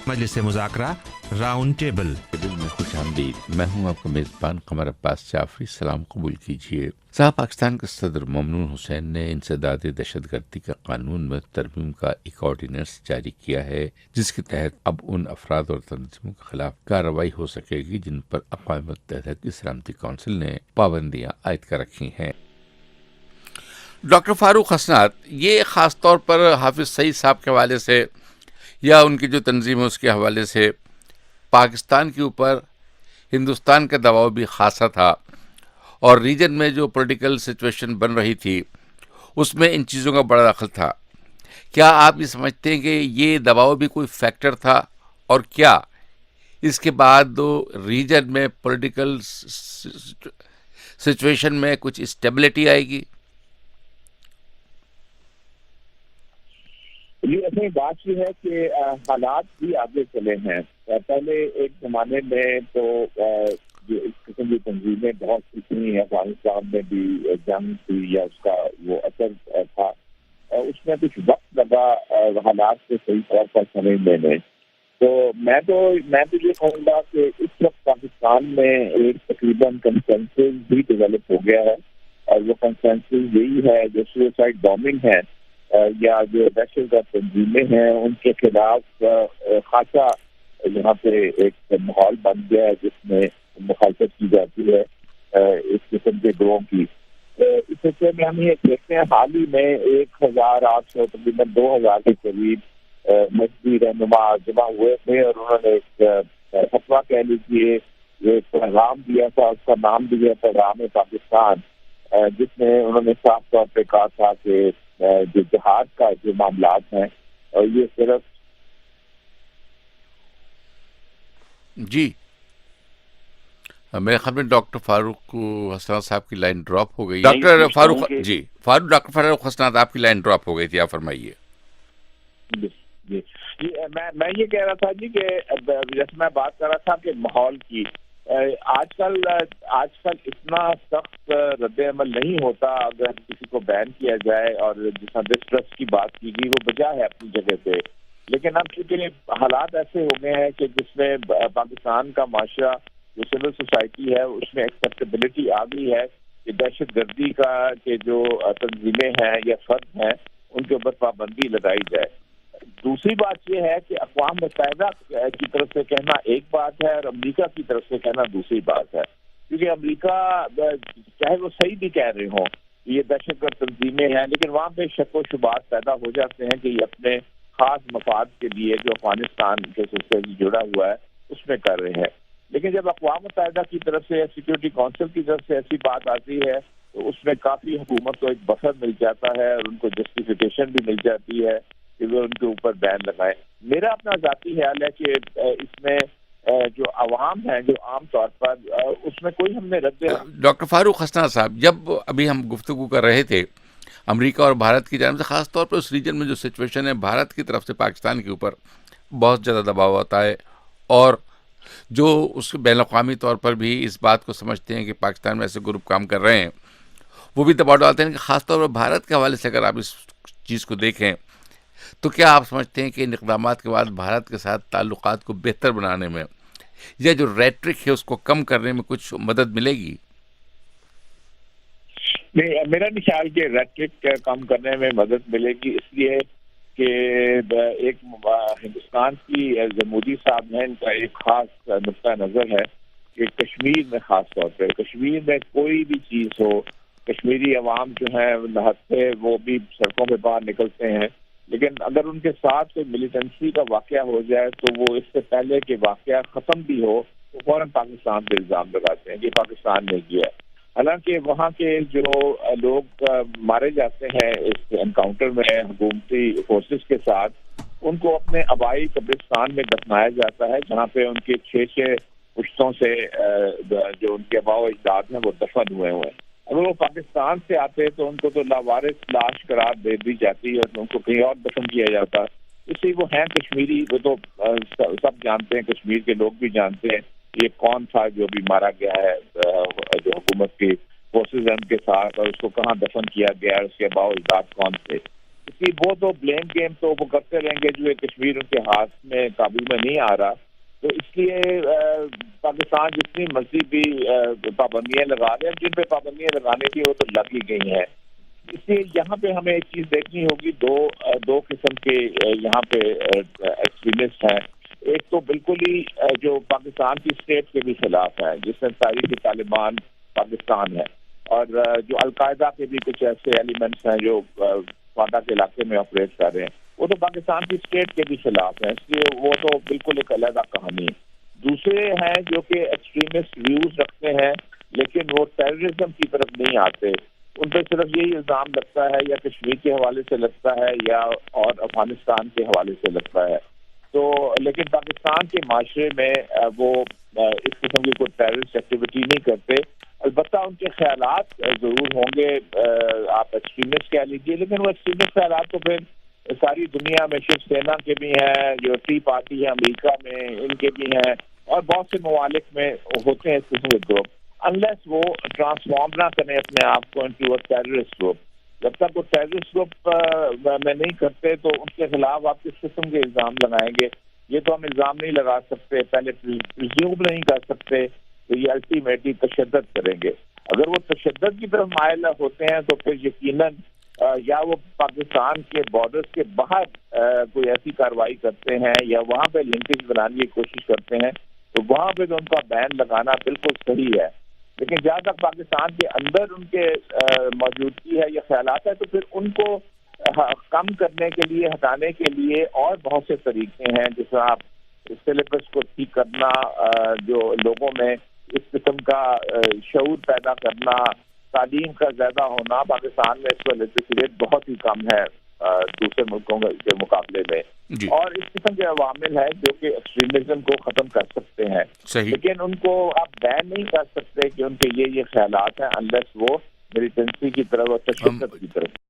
मजलिस मुज़ाकरा round table में खुश आमदीद। मैं हूं आपका मेज़बान कमर अब्बास जाफरी। सलाम कबूल कीजिए। साहब, पाकिस्तान के सदर ममनून हुसैन ने इंसदाद दहशतगर्दी के कानून में तरमीम का एक ऑर्डिनेंस जारी किया है, जिसके तहत अब उन अफराद और तंजीमों के खिलाफ कार्रवाई हो सकेगी जिन पर अक़वाम मुत्तहिदा की सलामती कौंसिल ने पाबंदियां आयद कर रखी हैं। डॉक्टर फारूक हसनात, ये ख़ास तौर पर हाफिज़ सईद साहब के हवाले से या उनकी जो तंजीम है उसके हवाले से पाकिस्तान के ऊपर हिंदुस्तान का दबाव भी खासा था, और रीजन में जो पॉलिटिकल सिचुएशन बन रही थी उसमें इन चीज़ों का बड़ा दखल था। क्या आप ये समझते हैं कि ये दबाव भी कोई फैक्टर था, और क्या इसके बाद दो रीजन में पॉलिटिकल सिचुएशन में कुछ स्टेबिलिटी आएगी? ये अपनी बात ये है कि हालात भी आगे चले हैं। पहले एक जमाने में तो जो इस किस्म की तंजीमें बहुत सी थी, अफगानिस्तान में भी जंग थी या उसका वो असर था, उसमें कुछ वक्त लगा हालात से सही तौर पर समझ लेने। तो मैं तो ये कहूँगा कि इस वक्त पाकिस्तान में एक तकरीबन कंसेंसस भी डेवलप हो गया है, और वो कंसेंसस यही है जो सुसाइड बॉम्बिंग है या जो दहशतगर्द तंजीमें हैं उनके खिलाफ खासा यहाँ पे एक माहौल बन गया है जिसमें मुखालफत की जाती है इस किस्म के ग्रोह की। इस सिलसिले में हम ये देखते हैं, हाल ही में 1800 तकरीबन 2000 के करीब मजहबी रहनुमा जमा हुए थे, और उन्होंने एक फतवा कह लीजिए एक पैगाम दिया था, उसका नाम दिया था पैगाम पाकिस्तान, जिसमें उन्होंने साफ तौर पे कहा था कि जो जिहाद का जो मामलात हैं और ये सिर्फ जी मेरे ख्याल में डॉक्टर फारूक हसनात साहब की लाइन ड्रॉप हो गई। डॉक्टर फारूक हसनात आपकी लाइन ड्रॉप हो गई थी, आप फरमाइए। जी मैं ये कह रहा था जी कि जैसे मैं बात कर रहा था कि माहौल की आजकल इतना सख्त रद्द-ए-अमल नहीं होता अगर किसी को बैन किया जाए, और जिस डिस्ट्रस्ट की बात की गई वो वजह है अपनी जगह पे। लेकिन अब चूंकि हालात ऐसे हो गए हैं कि जिसमें पाकिस्तान का माशरा जो सिविल सोसाइटी है उसमें एक्सेप्टेबिलिटी आ गई है कि दहशत गर्दी का के जो तंजीमें हैं या फर्द हैं उनके ऊपर पाबंदी लगाई जाए। दूसरी बात यह है कि अक़वाम मुत्तहिदा की तरफ से कहना एक बात है और अमेरिका की तरफ से कहना दूसरी बात है, क्योंकि अमेरिका चाहे वो सही भी कह रहे हों ये दहशतगर्द तंजीमें हैं, लेकिन वहाँ पे शक व शुबात पैदा हो जाते हैं कि ये अपने खास मफाद के लिए जो अफगानिस्तान के सिलसिले से जुड़ा हुआ है उसमें कर रहे हैं। लेकिन जब अक़वाम मुत्तहिदा की तरफ से सिक्योरिटी काउंसिल की तरफ से ऐसी बात आती है तो उसमें काफ़ी हुकूमत को एक बफर मिल जाता है और उनको जस्टिफिकेशन भी मिल जाती है कि वो उनके ऊपर बैन लगाएं। मेरा अपना ज़ाती ख्याल है कि इसमें जो आवाम है जो आम तौर पर उसमें कोई हमने डॉक्टर फारूक हसनात साहब, जब अभी हम गुफ्तगू कर रहे थे अमेरिका और भारत की जानिब से, ख़ास तौर पर उस रीजन में जो सिचुएशन है भारत की तरफ से पाकिस्तान के ऊपर बहुत ज़्यादा दबाव आता है, और जो उसके बैनुल-अक़वामी तौर पर भी इस बात को समझते हैं कि पाकिस्तान में ऐसे ग्रुप काम कर रहे हैं, वो भी दबाव डालते हैं कि ख़ास तौर पर भारत के हवाले से अगर आप इस चीज़ को देखें तो क्या आप समझते हैं कि इन इक़दामात के बाद भारत के साथ ताल्लुकात को बेहतर बनाने में या जो रेट्रिक है उसको कम करने में कुछ मदद मिलेगी? नहीं, मेरा नहीं ख्याल कि रेट्रिक कम करने में मदद मिलेगी, इसलिए कि एक हिंदुस्तान की मोदी साहब ने इनका एक खास नुक्ता नज़र है कि कश्मीर में ख़ास तौर पर कश्मीर में कोई भी चीज़ हो, कश्मीरी अवाम जो है हफ्ते वो भी सड़कों पे बाहर निकलते हैं, लेकिन अगर उनके साथ कोई मिलिटेंसी का वाक़या हो जाए तो वो इससे पहले कि वाक़या ख़त्म भी हो तो फौरन पाकिस्तान पर इल्ज़ाम लगाते हैं कि पाकिस्तान ने किया। हालांकि वहाँ के जो लोग मारे जाते हैं इस एनकाउंटर में हुकूमती फोर्सेस के साथ, उनको अपने आबाई कब्रिस्तान में दफनाया जाता है जहाँ पे उनके 6 पुश्तों से जो उनके आबा व अजदाद हैं वो दफन हुए हैं। अगर वो पाकिस्तान से आते तो उनको तो लावारिस लाश करार दे दी जाती है और उनको कहीं और दफन किया जाता। इसलिए वो हैं कश्मीरी, वो तो सब जानते हैं, कश्मीर के लोग भी जानते हैं ये कौन था जो भी मारा गया है जो हुकूमत की फोर्सेज उनके साथ, और उसको कहाँ दफन किया गया है, उसके अबाव अजदाद कौन थे। اس کی وہ تو بلیم گیم تو وہ کرتے رہیں گے جو کشمیر ان کے ہاتھ میں قابو میں نہیں آ رہا. تو اس لیے پاکستان جتنی مرضی بھی پابندیاں لگا رہے ہیں، جن پہ پابندیاں لگانے کی وہ تو لگ ہی گئی ہیں. اس لیے یہاں پہ ہمیں ایک چیز دیکھنی ہوگی، دو قسم کے یہاں پہ ایکسٹریمسٹ ہیں. ایک تو بالکل ہی جو پاکستان کی اسٹیٹ کے بھی خلاف ہے، جس میں تاریخی طالبان پاکستان ہے، اور جو القاعدہ کے بھی کچھ ایسے ایلیمنٹس ہیں جو فاٹا کے علاقے میں آپریٹ کر رہے ہیں، وہ تو پاکستان کی اسٹیٹ کے بھی خلاف ہیں. اس لیے وہ تو بالکل ایک علیحدہ کہانی ہے. دوسرے ہیں جو کہ ایکسٹریمسٹ ویوز رکھتے ہیں لیکن وہ ٹیررزم کی طرف نہیں آتے. ان پہ صرف یہی الزام لگتا ہے، یا کشمیر کے حوالے سے لگتا ہے یا اور افغانستان کے حوالے سے لگتا ہے. تو لیکن پاکستان کے معاشرے میں وہ اس قسم کی کوئی ٹیررسٹ ایکٹیویٹی نہیں کرتے. البتہ ان کے خیالات ضرور ہوں گے، آپ ایکسٹریمسٹ کہہ لیجیے، لیکن وہ ایکسٹریمسٹ خیالات تو پھر ساری دنیا میں شیو سینا کے بھی ہیں، جو ٹی پارٹی ہے امریکہ میں ان کے بھی ہیں، اور بہت سے ممالک میں ہوتے ہیں اس قسم کے گروپ. انلیس وہ ٹرانسفارم نہ کریں اپنے آپ کو انٹو اے ٹیررسٹ گروپ. جب تک وہ ٹیررسٹ گروپ میں نہیں کرتے تو ان کے خلاف آپ کس قسم کے الزام لگائیں گے؟ یہ تو ہم الزام نہیں لگا سکتے، پہلے پریزیوم نہیں کر سکتے، تو یہ الٹیمیٹلی تشدد کریں گے. اگر وہ تشدد کی طرف مائل ہوتے ہیں تو پھر یقیناً یا وہ پاکستان کے بارڈرز کے باہر کوئی ایسی کارروائی کرتے ہیں یا وہاں پہ لنکیج بنانے کی کوشش کرتے ہیں، تو وہاں پہ تو ان کا بین لگانا بالکل صحیح ہے. لیکن جہاں تک پاکستان کے اندر ان کے موجودگی ہے یا خیالات ہے، تو پھر ان کو کم کرنے کے لیے، ہٹانے کے لیے اور بہت سے طریقے ہیں، جس طرح آپ سلیبس کو ٹھیک کرنا، جو لوگوں میں اس قسم کا شعور پیدا کرنا، تعلیم کا زیادہ ہونا. پاکستان میں اس وقت لٹریسی ریٹ بہت ہی کم ہے دوسرے ملکوں کے مقابلے میں، جی. اور اس قسم کے عوامل ہیں جو کہ ایکسٹریمزم کو ختم کر سکتے ہیں. صحیح. لیکن ان کو آپ بین نہیں کر سکتے کہ ان کے یہ خیالات ہیں، انلیس وہ ملیٹنسی کی طرف اور تشدد کی طرف.